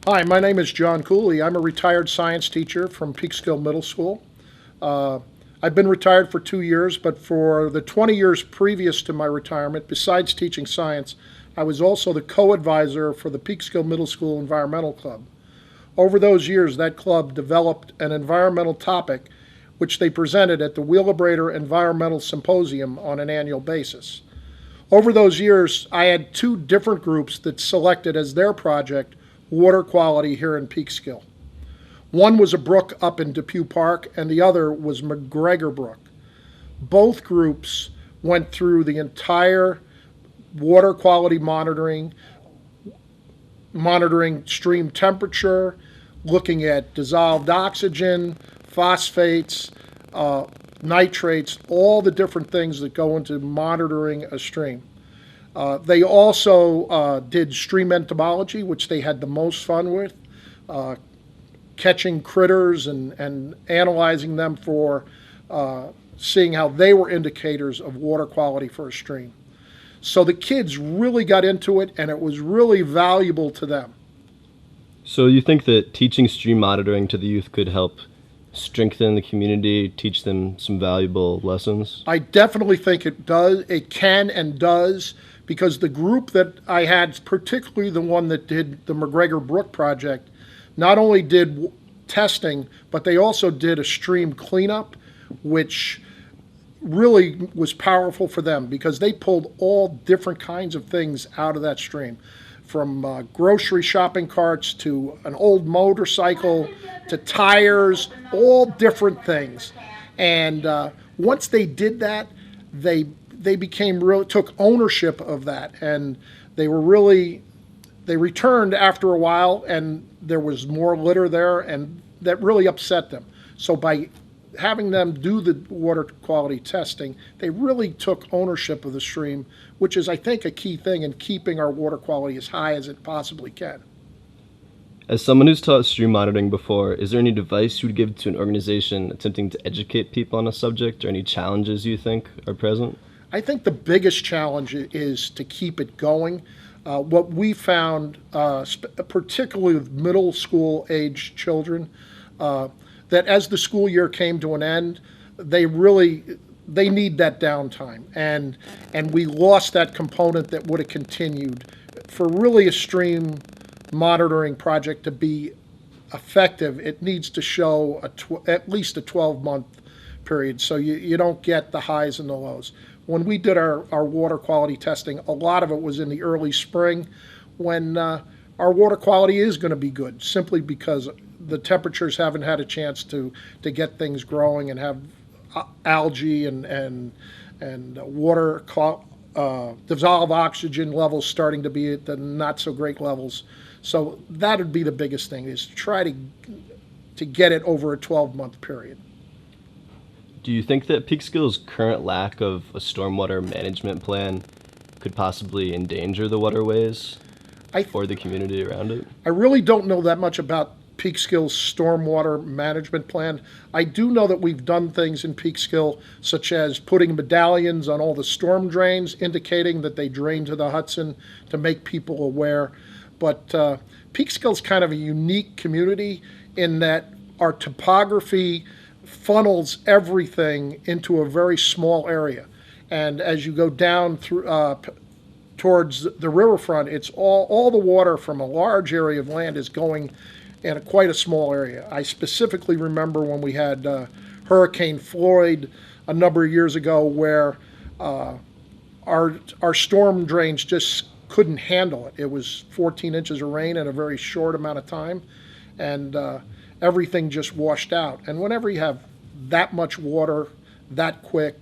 Hi, my name is John Cooley. I'm a retired science teacher from Peekskill Middle School. Uh, I've been retired for 2 years, but for the 20 years previous to my retirement, besides teaching science, I was also the co-advisor for the Peekskill Middle School Environmental Club. Over those years, that club developed an environmental topic which they presented at the Wheelabrator Environmental Symposium on an annual basis. Over those years, I had two different groups that selected as their project water quality here in Peekskill. One was a brook up in Depew Park, and the other was McGregor Brook. Both groups went through the entire water quality monitoring stream temperature, looking at dissolved oxygen, phosphates, uh, nitrates, all the different things that go into monitoring a stream. They also did stream entomology, which they had the most fun with, uh, catching critters and analyzing them for seeing how they were indicators of water quality for a stream. So the kids really got into it, and it was really valuable to them. So you think that teaching stream monitoring to the youth could help strengthen the community, teach them some valuable lessons? I definitely think it does. It can and does, because the group that I had, particularly the one that did the McGregor Brook project, not only did testing, but they also did a stream cleanup, which really was powerful for them because they pulled all different kinds of things out of that stream, from grocery shopping carts to an old motorcycle to tires, all different things. And once they did that, they became real, took ownership of that, and they returned after a while, and there was more litter there, and that really upset them. So by having them do the water quality testing, they really took ownership of the stream, which is, I think, a key thing in keeping our water quality as high as it possibly can. As someone who's taught stream monitoring before, is there any advice you would give to an organization attempting to educate people on a subject, or any challenges you think are present? I think the biggest challenge is to keep it going. What we found, particularly with middle school age children, uh, that as the school year came to an end, they need that downtime, and we lost that component that would have continued. For really a stream monitoring project to be effective, it needs to show at least a 12-month period, so you don't get the highs and the lows. When we did our water quality testing, a lot of it was in the early spring when our water quality is going to be good, simply because the temperatures haven't had a chance to get things growing and have algae and water dissolved oxygen levels starting to be at the not so great levels. So that would be the biggest thing, is to try to get it over a 12-month period. Do you think that Peekskill's current lack of a stormwater management plan could possibly endanger the waterways I or the community around it? I really don't know that much about Peekskill's stormwater management plan. I do know that we've done things in Peekskill, such as putting medallions on all the storm drains, indicating that they drain to the Hudson to make people aware. But Peekskill's kind of a unique community in that our topography funnels everything into a very small area. And as you go down through towards the riverfront, it's all the water from a large area of land is going in quite a small area. I specifically remember when we had Hurricane Floyd a number of years ago, where our storm drains just couldn't handle it. It was 14 inches of rain in a very short amount of time, and everything just washed out. And whenever you have that much water that quick,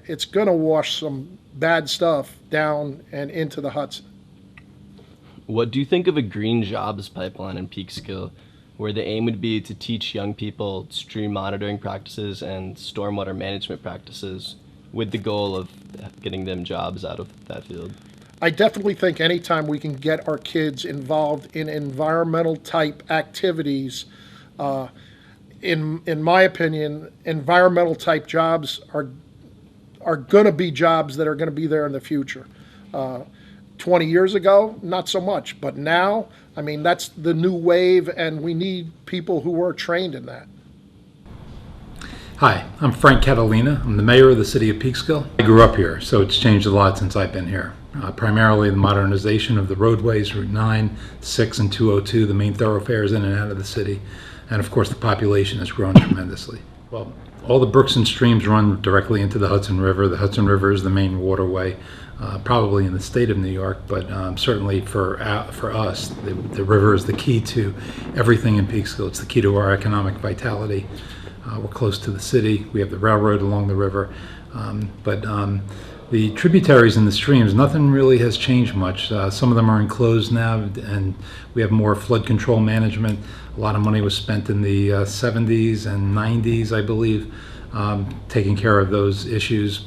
it's going to wash some bad stuff down and into the Hudson. What do you think of a green jobs pipeline in Peekskill, where the aim would be to teach young people stream monitoring practices and stormwater management practices with the goal of getting them jobs out of that field? I definitely think anytime we can get our kids involved in environmental type activities, in my opinion, environmental type jobs are going to be jobs that are going to be there in the future. 20 years ago, not so much. But now, I mean, that's the new wave, and we need people who are trained in that. Hi, I'm Frank Catalina. I'm the mayor of the City of Peekskill. I grew up here, so it's changed a lot since I've been here. Primarily the modernization of the roadways, Route 9, 6, and 202, the main thoroughfares in and out of the city. And of course, the population has grown tremendously. Well, all the brooks and streams run directly into the Hudson River. The Hudson River is the main waterway, probably in the state of New York, but certainly for us, the river is the key to everything in Peekskill. It's the key to our economic vitality. We're close to the city. We have the railroad along the river. But the tributaries and the streams, nothing really has changed much. Some of them are enclosed now, and we have more flood control management. A lot of money was spent in the 70s and 90s, I believe, taking care of those issues.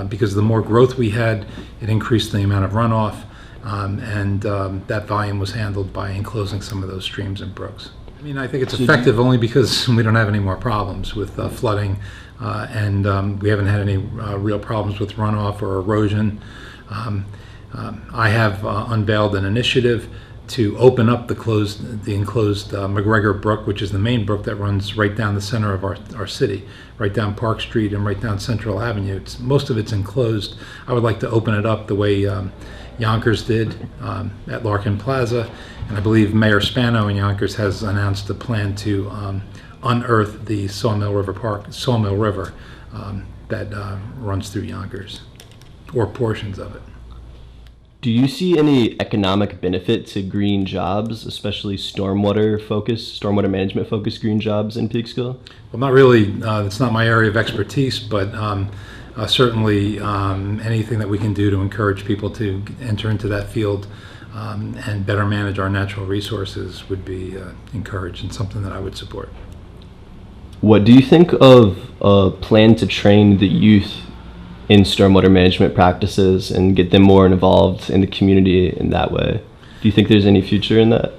Because the more growth we had, it increased the amount of runoff, and that volume was handled by enclosing some of those streams and brooks. I mean, I think it's effective only because we don't have any more problems with flooding, and we haven't had any real problems with runoff or erosion. I have unveiled an initiative to open up the enclosed McGregor Brook, which is the main brook that runs right down the center of our city, right down Park Street and right down Central Avenue. Most of it's enclosed. I would like to open it up the way Yonkers did at Larkin Plaza, and I believe Mayor Spano in Yonkers has announced a plan to unearth the Sawmill River that runs through Yonkers, or portions of it. Do you see any economic benefit to green jobs, especially stormwater management focused green jobs in Peekskill? Well, not really. It's not my area of expertise, but certainly anything that we can do to encourage people to enter into that field and better manage our natural resources would be encouraged, and something that I would support. What do you think of a plan to train the youth in stormwater management practices and get them more involved in the community in that way? Do you think there's any future in that?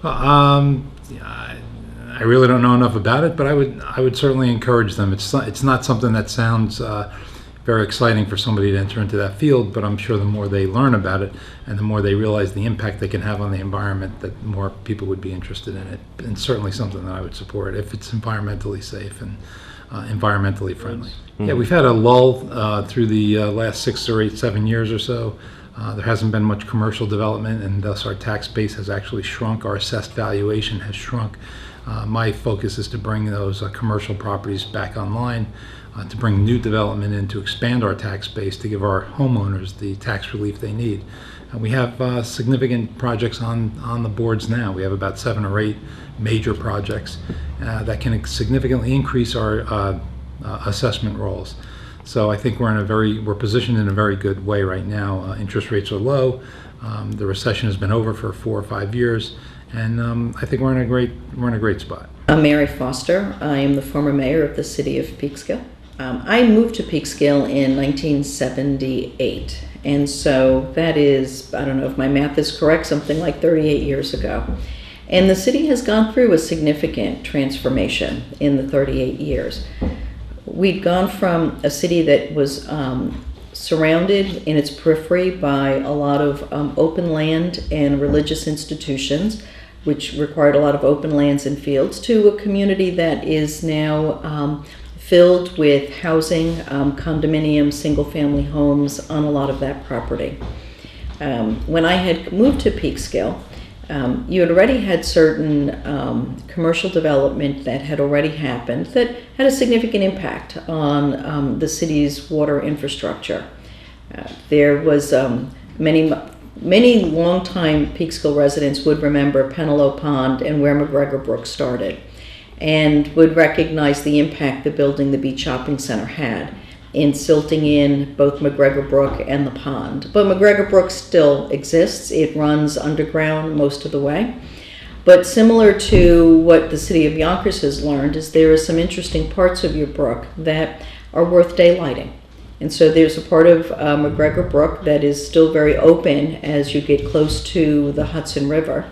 I really don't know enough about it, but I would certainly encourage them. It's not something that sounds very exciting for somebody to enter into that field, but I'm sure the more they learn about it and the more they realize the impact they can have on the environment, that more people would be interested in it. And certainly something that I would support if it's environmentally safe and environmentally friendly. Yeah, we've had a lull through the last 6 or 7 years or so. There hasn't been much commercial development, and thus our tax base has actually shrunk. Our assessed valuation has shrunk. My focus is to bring those commercial properties back online, to bring new development in, to expand our tax base, to give our homeowners the tax relief they need. And we have significant projects on the boards now. We have about 7 or 8 major projects that can significantly increase our assessment rolls. So I think we're positioned in a very good way right now. Interest rates are low. The recession has been over for 4 or 5 years, and I think we're in a great spot. I'm Mary Foster. I am the former mayor of the City of Peekskill. I moved to Peekskill in 1978, and so that is, I don't know if my math is correct, something like 38 years ago. And the city has gone through a significant transformation in the 38 years. We'd gone from a city that was surrounded in its periphery by a lot of open land and religious institutions, which required a lot of open lands and fields, to a community that is now filled with housing, condominiums, single-family homes on a lot of that property. When I had moved to Peekskill, you had already had certain commercial development that had already happened that had a significant impact on the city's water infrastructure. There was many longtime Peekskill residents would remember Penelope Pond and where McGregor Brook started, and would recognize the impact that building the Beach Shopping Center had in silting in both McGregor Brook and the pond. But McGregor Brook still exists. It runs underground most of the way. But similar to what the city of Yonkers has learned, is there are some interesting parts of your brook that are worth daylighting. And so there's a part of McGregor Brook that is still very open as you get close to the Hudson River.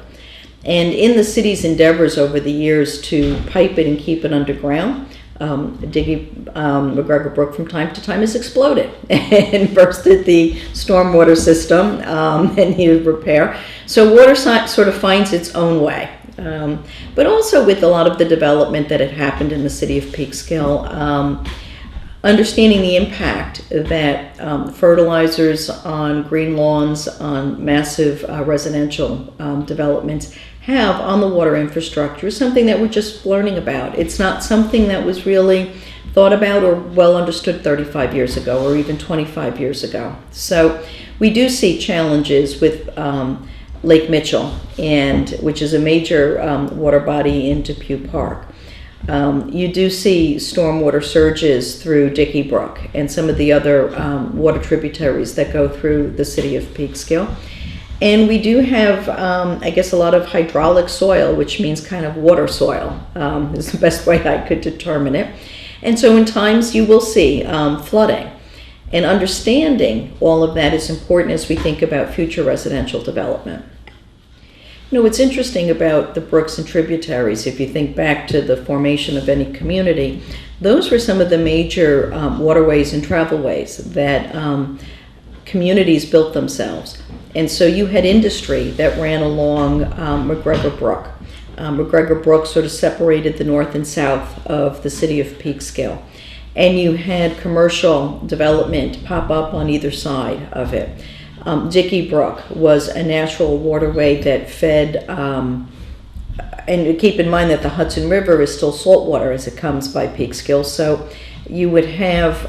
And in the city's endeavors over the years to pipe it and keep it underground, McGregor Brook from time to time has exploded and bursted the stormwater system and needed repair. So water sort of finds its own way. But also with a lot of the development that had happened in the city of Peekskill, understanding the impact that fertilizers on green lawns, on massive residential developments have on the water infrastructure is something that we're just learning about. It's not something that was really thought about or well understood 35 years ago or even 25 years ago. So we do see challenges with Lake Mitchell, which is a major water body in Depew Park. You do see stormwater surges through Dickey Brook and some of the other water tributaries that go through the city of Peekskill. And we do have, I guess, a lot of hydraulic soil, which means kind of water soil, is the best way I could determine it. And so in times you will see flooding. And understanding all of that is important as we think about future residential development. You know, what's interesting about the brooks and tributaries, if you think back to the formation of any community, those were some of the major waterways and travelways that communities built themselves. And so you had industry that ran along McGregor Brook. McGregor Brook sort of separated the north and south of the city of Peekskill. And you had commercial development pop up on either side of it. Dickey Brook was a natural waterway that fed, and keep in mind that the Hudson River is still saltwater as it comes by Peekskill, so you would have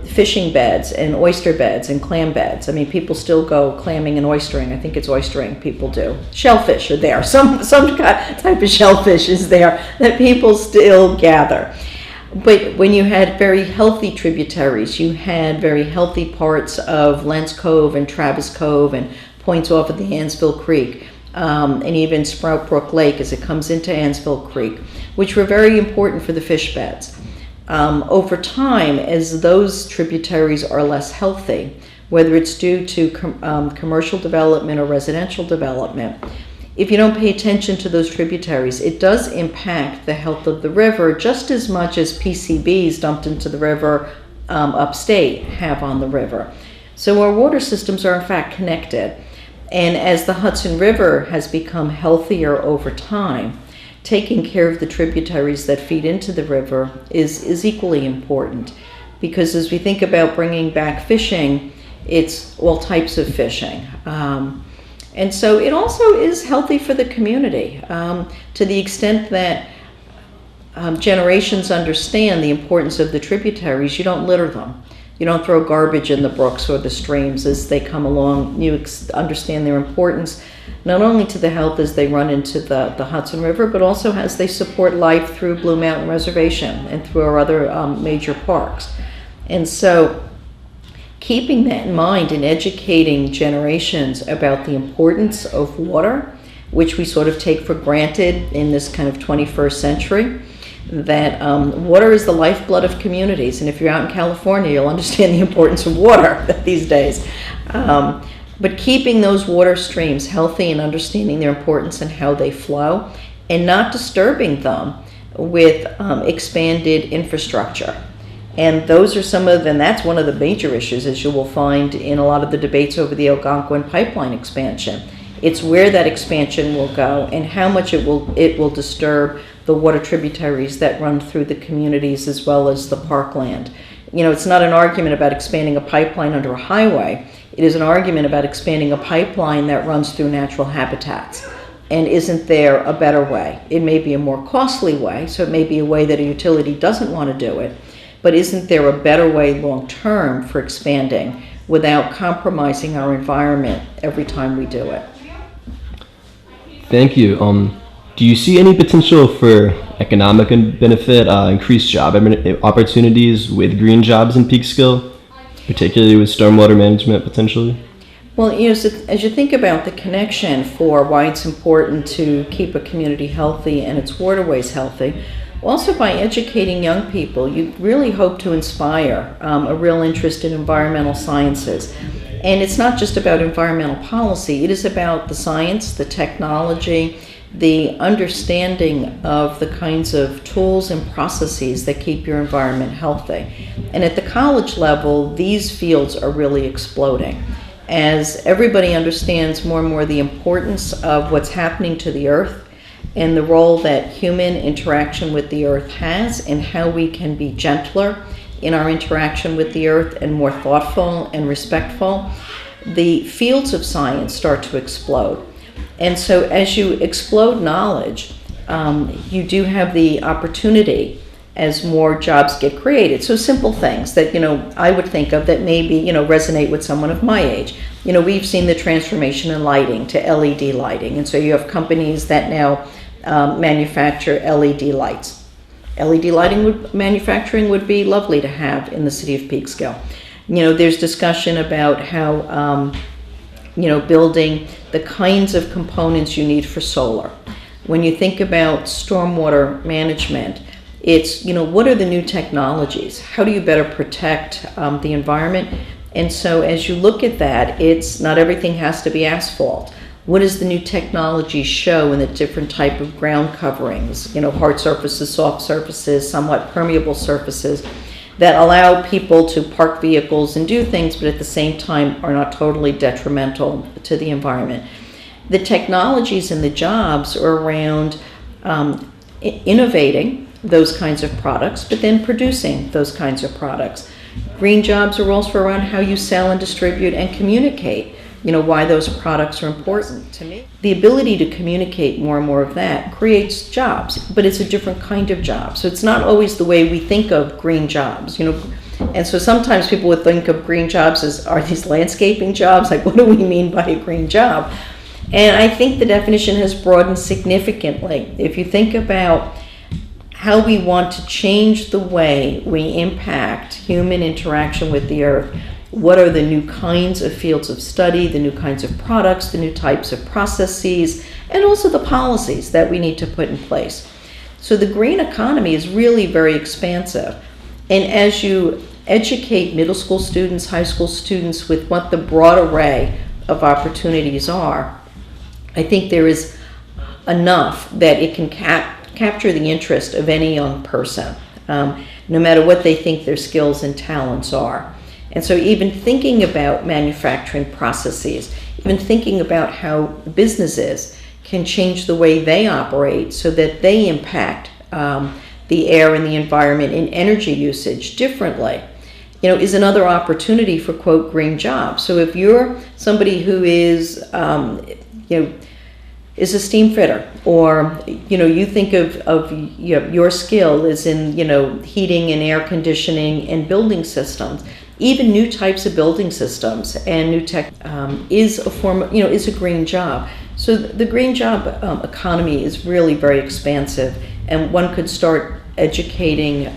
fishing beds and oyster beds and clam beds. I mean, people still go clamming and oystering. I think it's oystering people do. Shellfish are there. Some type of shellfish is there that people still gather. But when you had very healthy tributaries, you had very healthy parts of Lentz Cove and Travis Cove and points off of the Ansville Creek, and even Sprout Brook Lake as it comes into Ansville Creek, which were very important for the fish beds. Over time, as those tributaries are less healthy, whether it's due to commercial development or residential development, if you don't pay attention to those tributaries, it does impact the health of the river just as much as PCBs dumped into the river upstate have on the river. So our water systems are in fact connected. And as the Hudson River has become healthier over time, taking care of the tributaries that feed into the river is equally important. Because as we think about bringing back fishing, it's all types of fishing. And so it also is healthy for the community to the extent that generations understand the importance of the tributaries. You don't litter them. You don't throw garbage in the brooks or the streams as they come along. You understand their importance not only to the health as they run into the Hudson River, but also as they support life through Blue Mountain Reservation and through our other major parks. And so keeping that in mind and educating generations about the importance of water, which we sort of take for granted in this kind of 21st century, that water is the lifeblood of communities. And if you're out in California, you'll understand the importance of water these days. But keeping those water streams healthy and understanding their importance and how they flow, and not disturbing them with expanded infrastructure. And those are and that's one of the major issues, as you will find in a lot of the debates over the Algonquin pipeline expansion. It's where that expansion will go and how much it will disturb the water tributaries that run through the communities as well as the parkland. You know, it's not an argument about expanding a pipeline under a highway. It is an argument about expanding a pipeline that runs through natural habitats. And isn't there a better way? It may be a more costly way, so it may be a way that a utility doesn't want to do it. But isn't there a better way long-term for expanding without compromising our environment every time we do it? Thank you. Do you see any potential for economic benefit, increased job opportunities with green jobs in Peekskill, particularly with stormwater management potentially? Well, you know, so as you think about the connection for why it's important to keep a community healthy and its waterways healthy, Also, by educating young people, you really hope to inspire a real interest in environmental sciences. And it's not just about environmental policy, it is about the science, the technology, the understanding of the kinds of tools and processes that keep your environment healthy. And at the college level, these fields are really exploding. As everybody understands more and more the importance of what's happening to the earth and the role that human interaction with the earth has, and how we can be gentler in our interaction with the earth and more thoughtful and respectful, the fields of science start to explode. And so as you explode knowledge, you do have the opportunity as more jobs get created. So simple things that, I would think of that maybe, resonate with someone of my age. We've seen the transformation in lighting to LED lighting. And so you have companies that now manufacture LED lights. LED lighting manufacturing would be lovely to have in the city of Peekskill. There's discussion about how, building the kinds of components you need for solar. When you think about stormwater management, it's, what are the new technologies? How do you better protect the environment? And so as you look at that, it's not everything has to be asphalt. What does the new technology show in the different type of ground coverings, hard surfaces, soft surfaces, somewhat permeable surfaces that allow people to park vehicles and do things, but at the same time are not totally detrimental to the environment. The technologies and the jobs are around innovating those kinds of products, but then producing those kinds of products. Green jobs are also around how you sell and distribute and communicate, why those products are important to me. The ability to communicate more and more of that creates jobs, but it's a different kind of job. So it's not always the way we think of green jobs, And so sometimes people would think of green jobs as, are these landscaping jobs? Like, what do we mean by a green job? And I think the definition has broadened significantly. If you think about how we want to change the way we impact human interaction with the earth, what are the new kinds of fields of study, the new kinds of products, the new types of processes, and also the policies that we need to put in place. So the green economy is really very expansive. And as you educate middle school students, high school students with what the broad array of opportunities are, I think there is enough that it can capture the interest of any young person, no matter what they think their skills and talents are. And so even thinking about manufacturing processes, even thinking about how businesses can change the way they operate so that they impact the air and the environment and energy usage differently, is another opportunity for, quote, green jobs. So if you're somebody who is, is a steam fitter, or, you think of your skill is in, heating and air conditioning and building systems. Even new types of building systems and new tech is a form of, is a green job. So the green job economy is really very expansive, and one could start educating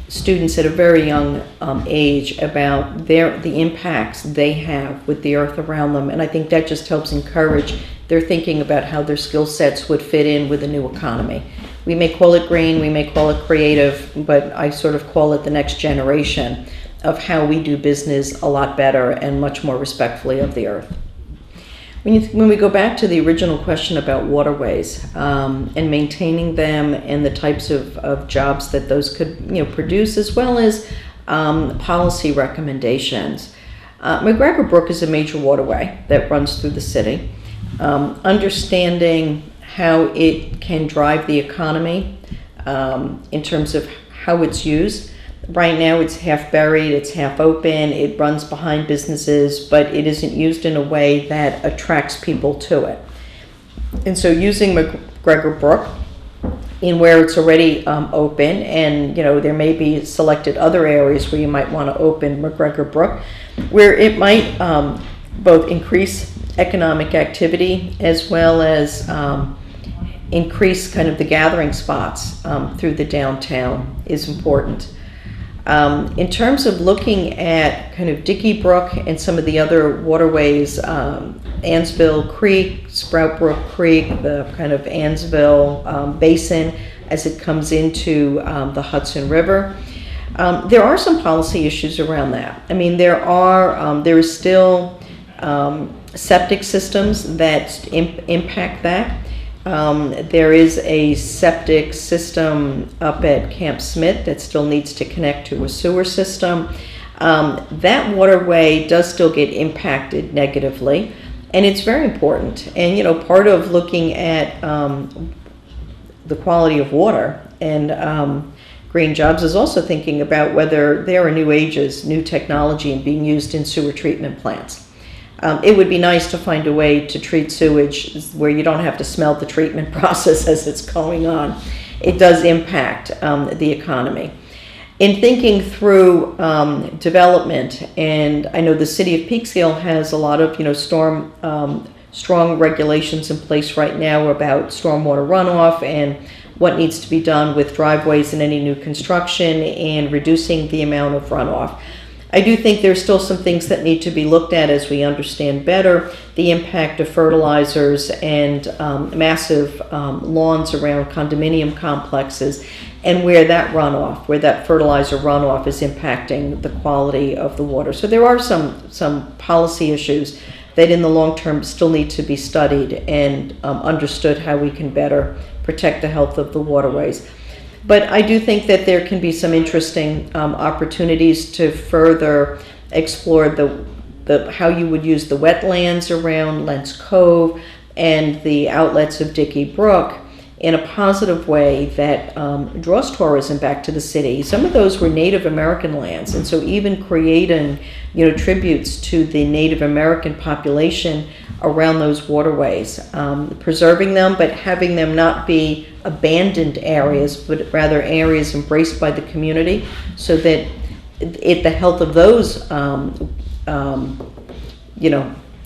students at a very young age about the impacts they have with the earth around them. And I think that just helps encourage their thinking about how their skill sets would fit in with a new economy. We may call it green, we may call it creative, but I sort of call it the next generation of how we do business a lot better and much more respectfully of the earth. When we go back to the original question about waterways and maintaining them and the types of jobs that those could produce, as well as policy recommendations, McGregor Brook is a major waterway that runs through the city. Understanding how it can drive the economy in terms of how it's used. Right now it's half buried, it's half open, it runs behind businesses, but it isn't used in a way that attracts people to it. And so using McGregor Brook in where it's already open, and there may be selected other areas where you might want to open McGregor Brook, where it might both increase economic activity as well as increase kind of the gathering spots through the downtown is important. In terms of looking at kind of Dickey Brook and some of the other waterways, Ansville Creek, Sprout Brook Creek, the kind of Ansville Basin, as it comes into the Hudson River. There are some policy issues around that. I mean, there is still septic systems that impact that. There is a septic system up at Camp Smith that still needs to connect to a sewer system. That waterway does still get impacted negatively, and it's very important. And, you know, part of looking at the quality of water and green jobs is also thinking about whether there are new ages, new technology, and being used in sewer treatment plants. It would be nice to find a way to treat sewage where you don't have to smell the treatment process as it's going on. It does impact the economy. In thinking through development, and I know the City of Peekskill has a lot of, you know, strong regulations in place right now about stormwater runoff and what needs to be done with driveways and any new construction and reducing the amount of runoff. I do think there's still some things that need to be looked at as we understand better the impact of fertilizers and massive lawns around condominium complexes, and where that fertilizer runoff is impacting the quality of the water. So there are some policy issues that in the long term still need to be studied and understood how we can better protect the health of the waterways. But I do think that there can be some interesting opportunities to further explore how you would use the wetlands around Lentz Cove and the outlets of Dickey Brook in a positive way that draws tourism back to the city. Some of those were Native American lands, and so even creating, you know, tributes to the Native American population around those waterways, preserving them, but having them not be abandoned areas, but rather areas embraced by the community, so that the health of those,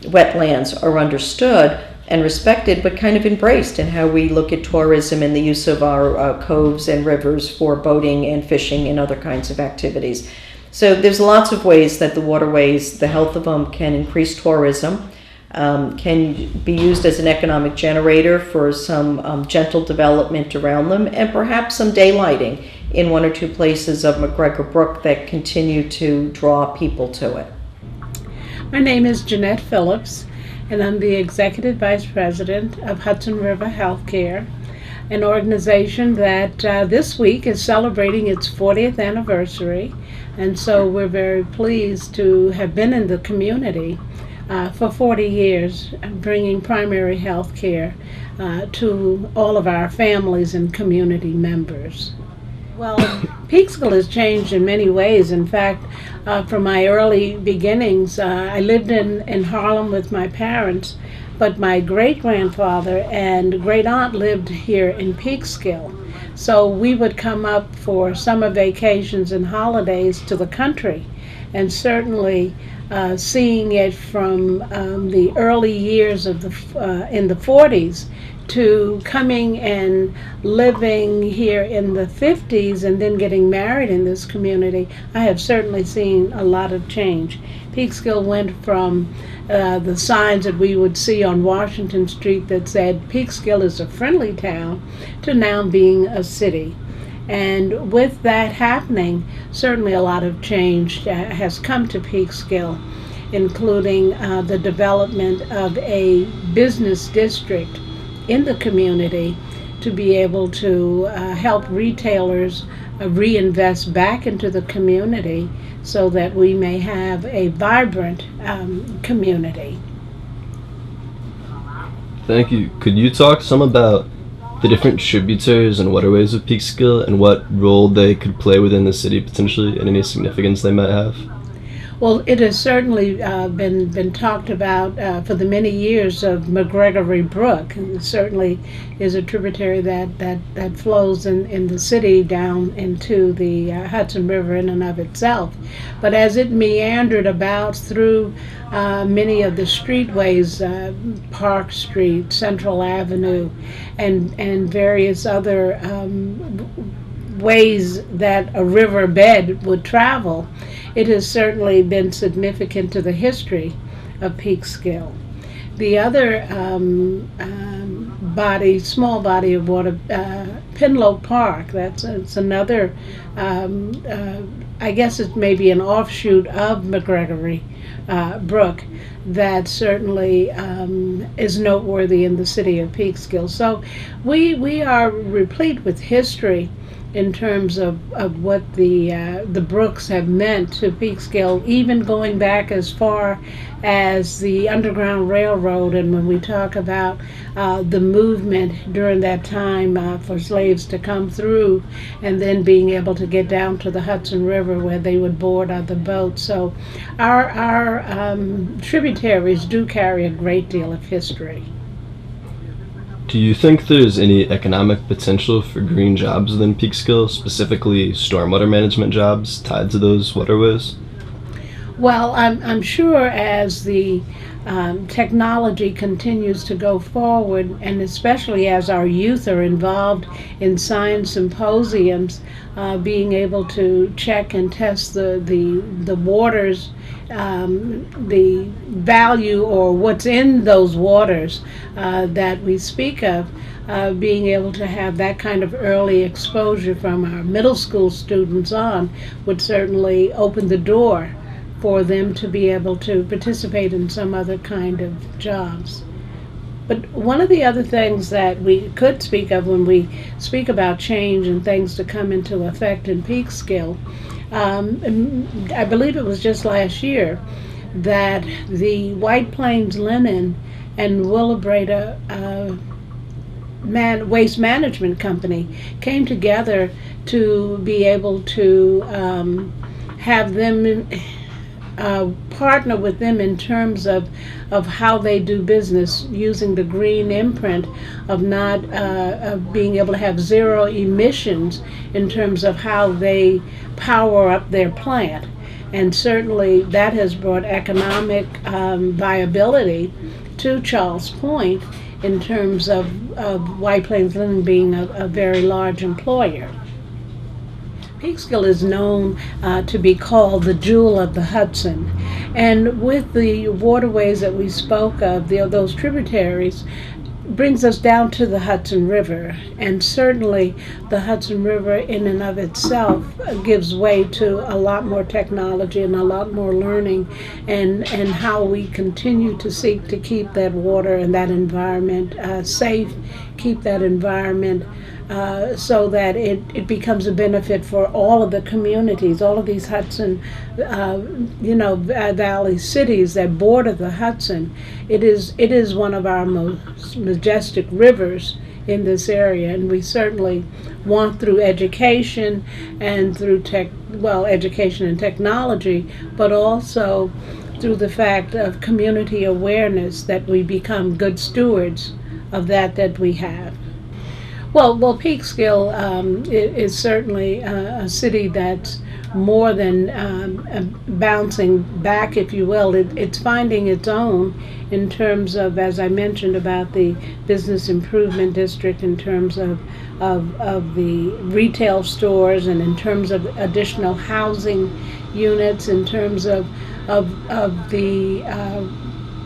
wetlands are understood and respected, but kind of embraced in how we look at tourism and the use of our coves and rivers for boating and fishing and other kinds of activities. So there's lots of ways that the waterways, the health of them, can increase tourism, can be used as an economic generator for some gentle development around them, and perhaps some daylighting in one or two places of McGregor Brook that continue to draw people to it. My name is Jeannette Phillips, and I'm the Executive Vice President of Hudson River Healthcare, an organization that this week is celebrating its 40th anniversary, and so we're very pleased to have been in the community for 40 years, bringing primary health care to all of our families and community members. Well, Peekskill has changed in many ways. In fact, from my early beginnings, I lived in Harlem with my parents, but my great-grandfather and great-aunt lived here in Peekskill. So we would come up for summer vacations and holidays to the country, and certainly seeing it from the early years of in the 40s to coming and living here in the 50s and then getting married in this community, I have certainly seen a lot of change. Peekskill went from the signs that we would see on Washington Street that said Peekskill is a friendly town to now being a city. And with that happening, certainly a lot of change has come to Peekskill, including the development of a business district in the community to be able to help retailers reinvest back into the community so that we may have a vibrant community. Thank you. Could you talk some about the different tributaries and waterways of Peekskill and what role they could play within the city potentially and any significance they might have? Well, it has certainly been talked about for the many years of McGregor Brook. And it certainly is a tributary that flows in the city down into the Hudson River in and of itself. But as it meandered about through many of the streetways, Park Street, Central Avenue, and various other ways that a riverbed would travel, it has certainly been significant to the history of Peekskill. The other small body of water, Pinlow Park. It's another, I guess it may be an offshoot of McGregory Brook that certainly is noteworthy in the city of Peekskill. So we are replete with history in terms of what the brooks have meant to Peekskill, even going back as far as the Underground Railroad. And when we talk about the movement during that time for slaves to come through and then being able to get down to the Hudson River where they would board other boats. So our tributaries do carry a great deal of history. Do you think there's any economic potential for green jobs within Peekskill, specifically stormwater management jobs tied to those waterways? Well, I'm sure as the technology continues to go forward, and especially as our youth are involved in science symposiums, being able to check and test the waters, the value or what's in those waters that we speak of, being able to have that kind of early exposure from our middle school students on would certainly open the door for them to be able to participate in some other kind of jobs. But one of the other things that we could speak of when we speak about change and things to come into effect in Peekskill, I believe it was just last year that the White Plains Linen and Willabretta Waste Management Company came together to be able to have them partner with them in terms of how they do business, using the green imprint of not of being able to have zero emissions in terms of how they power up their plant. And certainly that has brought economic viability to Charles Point in terms of White Plains Linen being a very large employer. Peekskill is known to be called the jewel of the Hudson, and with the waterways that we spoke of, those tributaries, brings us down to the Hudson River, and certainly the Hudson River in and of itself gives way to a lot more technology and a lot more learning, and how we continue to seek to keep that water and that environment safe, keep that environment so that it becomes a benefit for all of the communities, all of these Hudson, valley cities that border the Hudson. It is one of our most majestic rivers in this area, and we certainly want, through education and through education and technology, but also through the fact of community awareness, that we become good stewards of that we have. Well, Peekskill is certainly a city that's more than bouncing back, if you will. It's finding its own in terms of, as I mentioned, about the business improvement district, in terms of the retail stores, and in terms of additional housing units, in terms of the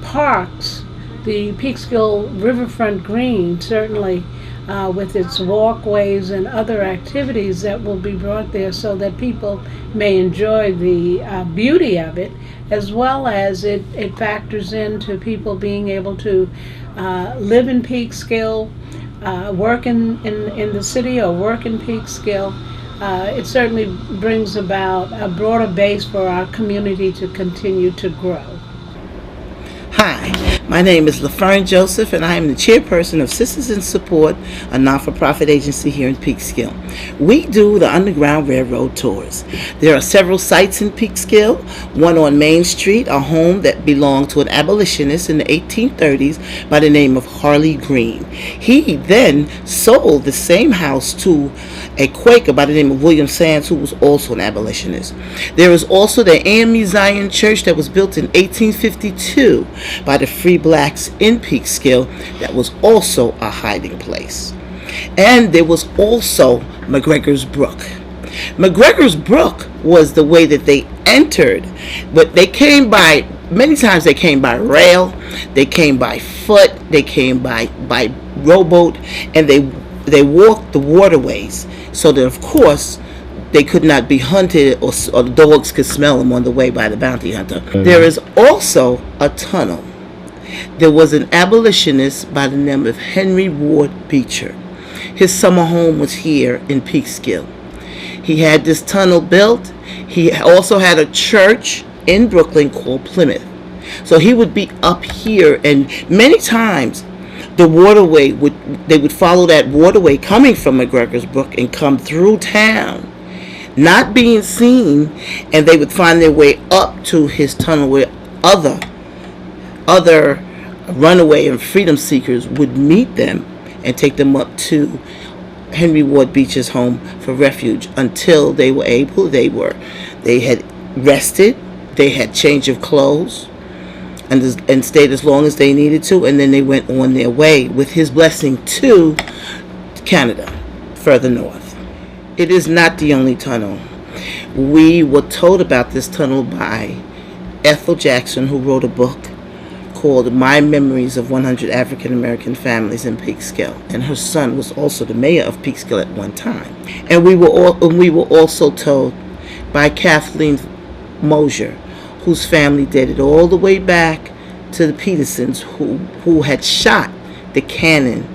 parks, the Peekskill Riverfront Green, certainly with its walkways and other activities that will be brought there so that people may enjoy the beauty of it, as well as it factors into people being able to live in Peekskill, work in the city, or work in Peekskill. It certainly brings about a broader base for our community to continue to grow. Hi, my name is Lafern Joseph, and I am the chairperson of Sisters in Support, a non-for-profit agency here in Peekskill. We do the Underground Railroad tours. There are several sites in Peekskill, one on Main Street, a home that belonged to an abolitionist in the 1830s by the name of Harley Green. He then sold the same house to a Quaker by the name of William Sands, who was also an abolitionist. There is also the AME Zion Church that was built in 1852 by the free blacks in Peekskill, that was also a hiding place. And there was also McGregor's Brook. McGregor's Brook was the way that they entered, but they came by many times they came by rail, they came by foot, they came by rowboat, and they walked the waterways so that, of course, they could not be hunted, or the dogs could smell them on the way by the bounty hunter. There is also a tunnel. There was an abolitionist by the name of Henry Ward Beecher. His summer home was here in Peekskill. He had this tunnel built. He also had a church in Brooklyn called Plymouth. So he would be up here, and many times the waterway they would follow that waterway coming from McGregor's Brook and come through town, not being seen, and they would find their way up to his tunnel where other runaway and freedom seekers would meet them and take them up to Henry Ward Beecher's home for refuge until they had rested, they had change of clothes, and stayed as long as they needed to, and then they went on their way with his blessing to Canada, further north. It is not the only tunnel. We were told about this tunnel by Ethel Jackson, who wrote a book called My Memories of 100 African American Families in Peekskill, and her son was also the mayor of Peekskill at one time. And we were also told by Kathleen Mosier, whose family dated all the way back to the Petersons, who had shot the cannon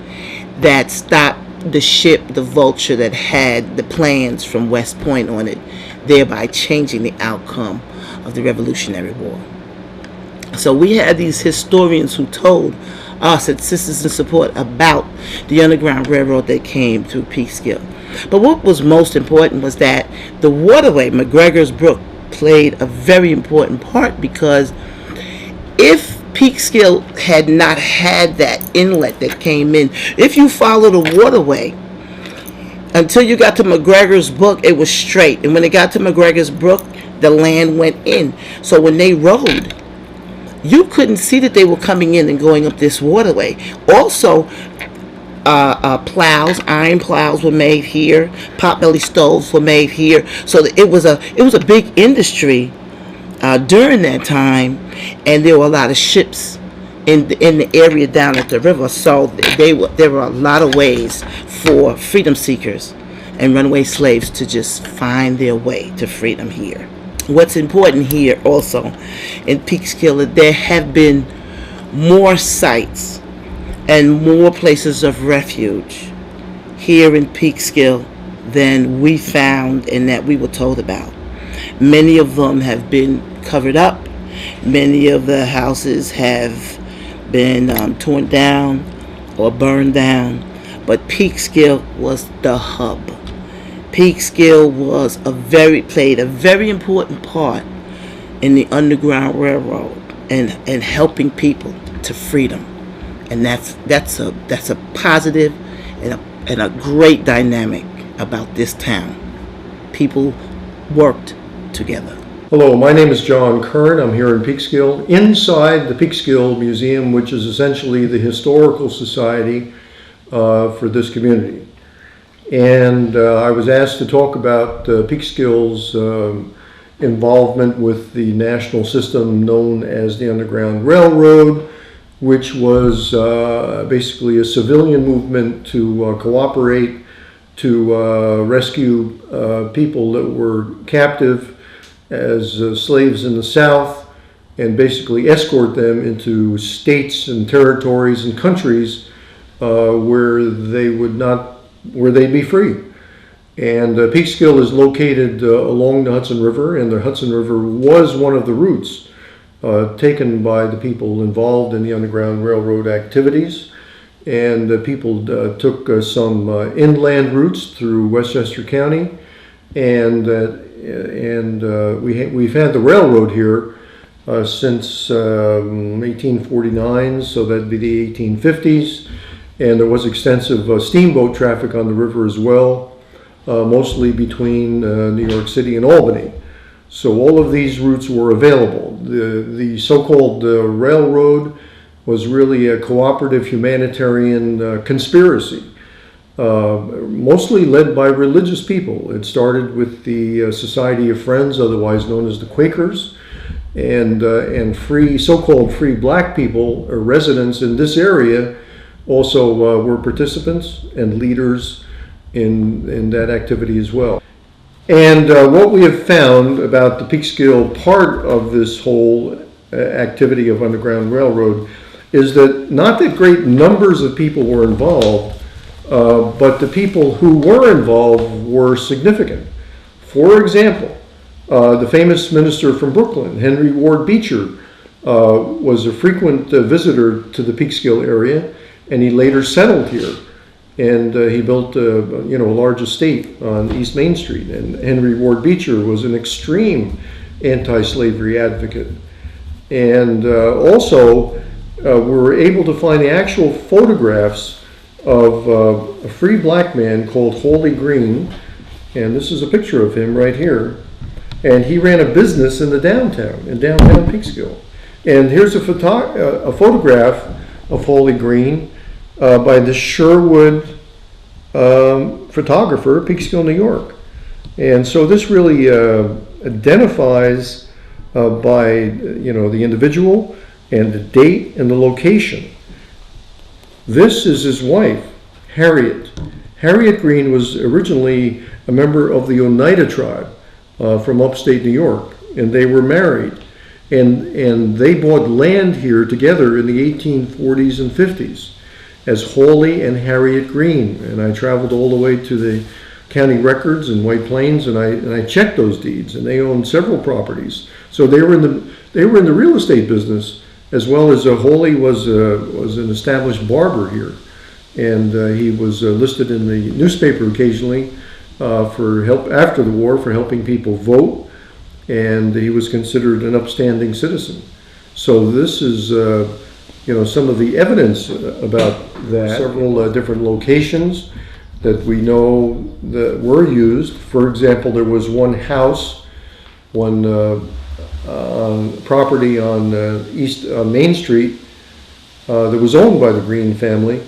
that stopped the ship, the Vulture, that had the plans from West Point on it, thereby changing the outcome of the Revolutionary War. So we had these historians who told us at Sisters in Support about the Underground Railroad that came through Peekskill. But what was most important was that the waterway, McGregor's Brook, played a very important part, because if Peekskill had not had that inlet that came in, if you follow the waterway until you got to McGregor's Brook, it was straight, and when it got to McGregor's Brook, the land went in. So when they rode, you couldn't see that they were coming in and going up this waterway. Also, plows, iron plows were made here. Potbelly stoves were made here. So it was a big industry during that time, and there were a lot of ships in the area down at the river. So there were a lot of ways for freedom seekers and runaway slaves to just find their way to freedom here. What's important here also in Peekskill, there have been more sites and more places of refuge here in Peekskill than we found and that we were told about. Many of them have been covered up. Many of the houses have been torn down or burned down. But Peekskill was the hub. Peekskill played a very important part in the Underground Railroad and helping people to freedom. And that's a positive and a great dynamic about this town. People worked together. Hello, my name is John Curran. I'm here in Peekskill, inside the Peekskill Museum, which is essentially the historical society for this community. And I was asked to talk about Peekskill's involvement with the national system known as the Underground Railroad, which was basically a civilian movement to cooperate to rescue people that were captive as slaves in the South, and basically escort them into states and territories and countries where they'd be free. And Peekskill is located along the Hudson River, and the Hudson River was one of the routes taken by the people involved in the Underground Railroad activities. And people took some inland routes through Westchester County, and we've had the railroad here since 1849, so that'd be the 1850s. And there was extensive steamboat traffic on the river as well, mostly between New York City and Albany. So all of these routes were available. The so-called railroad was really a cooperative humanitarian conspiracy, mostly led by religious people. It started with the Society of Friends, otherwise known as the Quakers, and free, so-called free black people or residents in this area also were participants and leaders in that activity as well. And what we have found about the Peekskill part of this whole activity of Underground Railroad is that not that great numbers of people were involved, but the people who were involved were significant. For example, the famous minister from Brooklyn, Henry Ward Beecher, was a frequent visitor to the Peekskill area, and he later settled here. And he built a large estate on East Main Street. And Henry Ward Beecher was an extreme anti-slavery advocate. And also, we were able to find the actual photographs of a free black man called Holy Green. And this is a picture of him right here. And he ran a business in downtown Peekskill. And here's a photograph of Holy Green by the Sherwood photographer, Peekskill, New York. And so this really identifies by the individual and the date and the location. This is his wife, Harriet. Harriet Green was originally a member of the Oneida tribe from upstate New York, and they were married. And they bought land here together in the 1840s and 50s as Holy and Harriet Green. And I traveled all the way to the county records in White Plains, and I checked those deeds, and they owned several properties. So they were in the real estate business, as well as Holy was an established barber here, and he was listed in the newspaper occasionally for help after the war for helping people vote, and he was considered an upstanding citizen. So this is some of the evidence about that. Several different locations that we know that were used. For example, there was one house, one property on East Main Street that was owned by the Green family,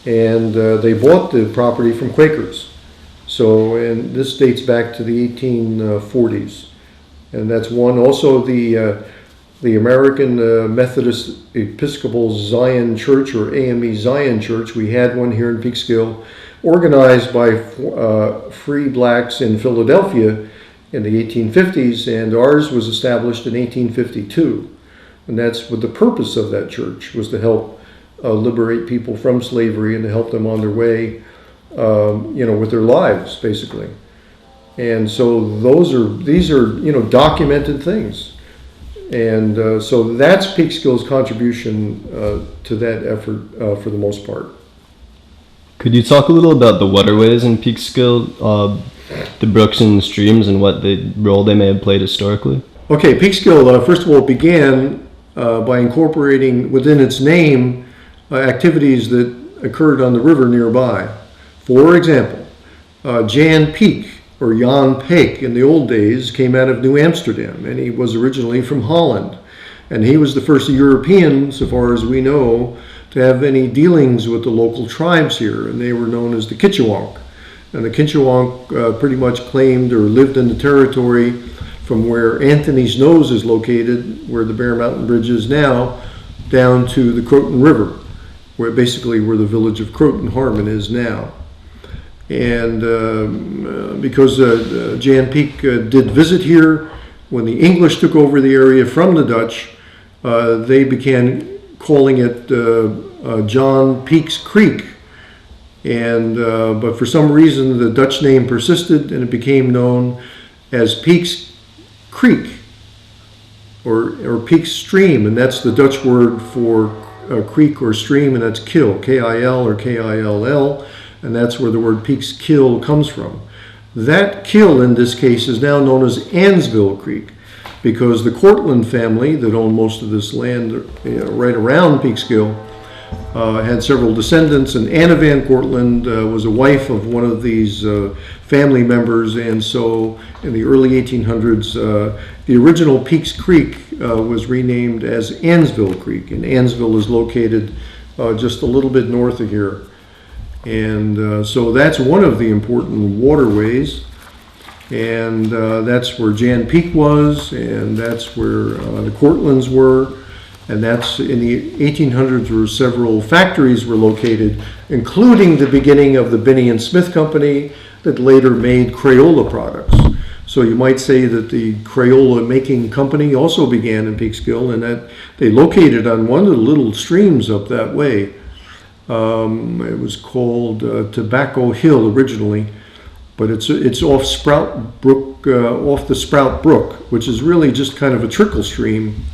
and they bought the property from Quakers. So, and this dates back to the 1840s, and that's one. Also, the American Methodist Episcopal Zion Church, or AME Zion Church, we had one here in Peekskill, organized by free blacks in Philadelphia in the 1850s, and ours was established in 1852. And that's what the purpose of that church was, to help liberate people from slavery and to help them on their way, with their lives, basically. And so these are documented things. And so that's Peekskill's contribution to that effort for the most part. Could you talk a little about the waterways in Peekskill, the brooks and streams, and what the role they may have played historically? Okay, Peekskill, first of all, began by incorporating within its name activities that occurred on the river nearby. For example, Jan Peek, or Jan Peek in the old days, came out of New Amsterdam, and he was originally from Holland. And he was the first European, so far as we know, to have any dealings with the local tribes here, and they were known as the Kitchewonk. And the Kitchewonk pretty much claimed or lived in the territory from where Anthony's Nose is located, where the Bear Mountain Bridge is now, down to the Croton River, where the village of Croton Harmon is now. And because Jan Peek did visit here, when the English took over the area from the Dutch, they began calling it John Peek's Creek. And but for some reason the Dutch name persisted, and it became known as Peek's Creek or Peek's Stream, and that's the Dutch word for creek or stream, and that's kill, K-I-L or K-I-L-L, and that's where the word Peekskill comes from. That kill in this case is now known as Ansville Creek, because the Cortland family that owned most of this land right around Peekskill had several descendants, and Anna Van Cortland was a wife of one of these family members, and so in the early 1800s, the original Peek's Creek was renamed as Ansville Creek, and Ansville is located just a little bit north of here. And so that's one of the important waterways. And that's where Jan Peak was, and that's where the Cortlands were. And that's in the 1800s where several factories were located, including the beginning of the Binney and Smith Company that later made Crayola products. So you might say that the Crayola making company also began in Peekskill, and that they located on one of the little streams up that way. It was called Tobacco Hill originally, but it's off Sprout Brook, off the Sprout Brook, which is really just kind of a trickle stream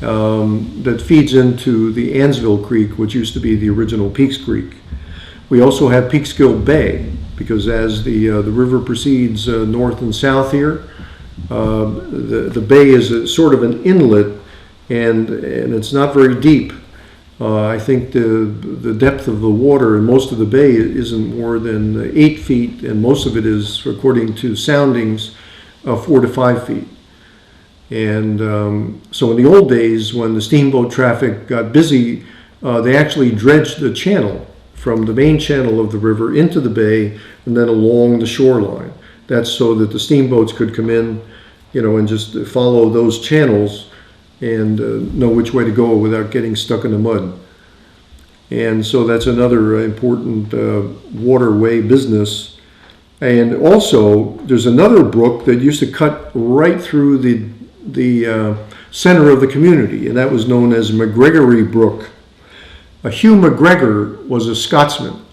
that feeds into the Ansville Creek, which used to be the original Peaks Creek. We also have Peekskill Bay, because as the river proceeds north and south here, the bay is sort of an inlet, and it's not very deep. I think the depth of the water in most of the bay isn't more than 8 feet, and most of it is, according to soundings, 4 to 5 feet. And so in the old days, when the steamboat traffic got busy, they actually dredged the channel from the main channel of the river into the bay and then along the shoreline. That's so that the steamboats could come in, and just follow those channels and know which way to go without getting stuck in the mud. And so that's another important waterway business. And also, there's another brook that used to cut right through the center of the community, and that was known as McGregory Brook. Hugh McGregor was a Scotsman,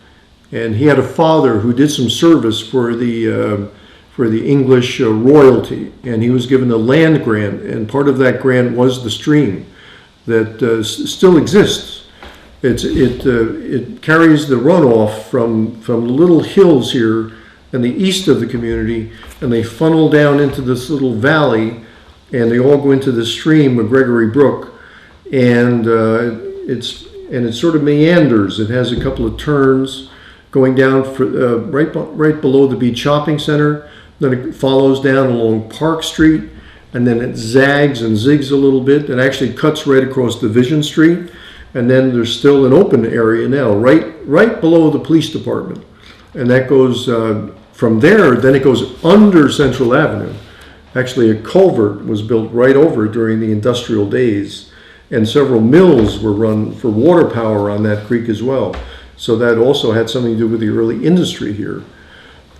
and he had a father who did some service for the English royalty, and he was given a land grant, and part of that grant was the stream that still exists. It carries the runoff from little hills here in the east of the community, and they funnel down into this little valley, and they all go into the stream, McGregory Brook, and it sort of meanders. It has a couple of turns going down right below the Beach Shopping Center. Then it follows down along Park Street, and then it zags and zigs a little bit. It actually cuts right across Division Street, and then there's still an open area now, right below the police department. And that goes from there. Then it goes under Central Avenue. Actually, a culvert was built right over during the industrial days, and several mills were run for water power on that creek as well. So that also had something to do with the early industry here.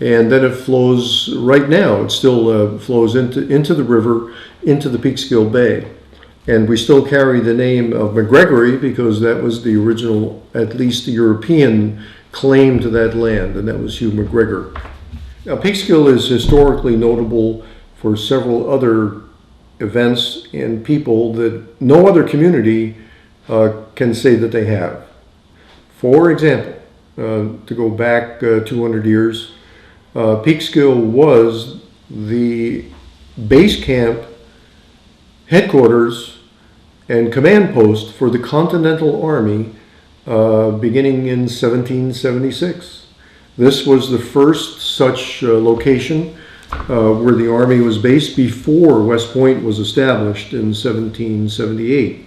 And then it flows right now. It still flows into the river, into the Peekskill Bay. And we still carry the name of McGregory because that was the original, at least the European claim to that land, and that was Hugh McGregor. Now, Peekskill is historically notable for several other events and people that no other community can say that they have. For example, to go back 200 years, Peekskill was the base camp, headquarters, and command post for the Continental Army beginning in 1776. This was the first such location where the Army was based before West Point was established in 1778.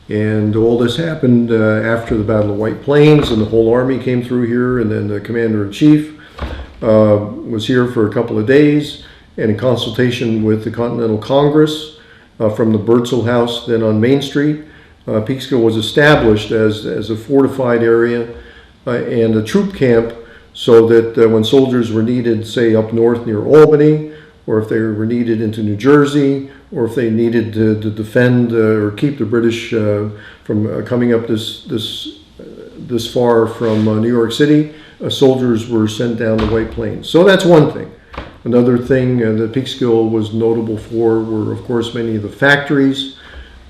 And all this happened after the Battle of White Plains, and the whole Army came through here, and then the Commander-in-Chief was here for a couple of days, and in consultation with the Continental Congress from the Burtzel House, then on Main Street, Peekskill was established as a fortified area and a troop camp, so that when soldiers were needed, say up north near Albany, or if they were needed into New Jersey, or if they needed to defend or keep the British from coming up this far from New York City, soldiers were sent down the White Plains. So that's one thing. Another thing that Peekskill was notable for were, of course, many of the factories.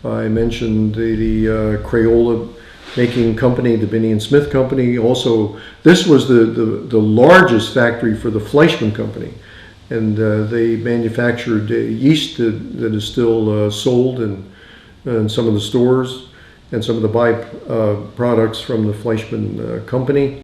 I mentioned the Crayola making company, the Binney and Smith Company. Also, this was the largest factory for the Fleischmann Company. And they manufactured yeast that is still sold in some of the stores and some of the byproducts from the Fleischmann Company.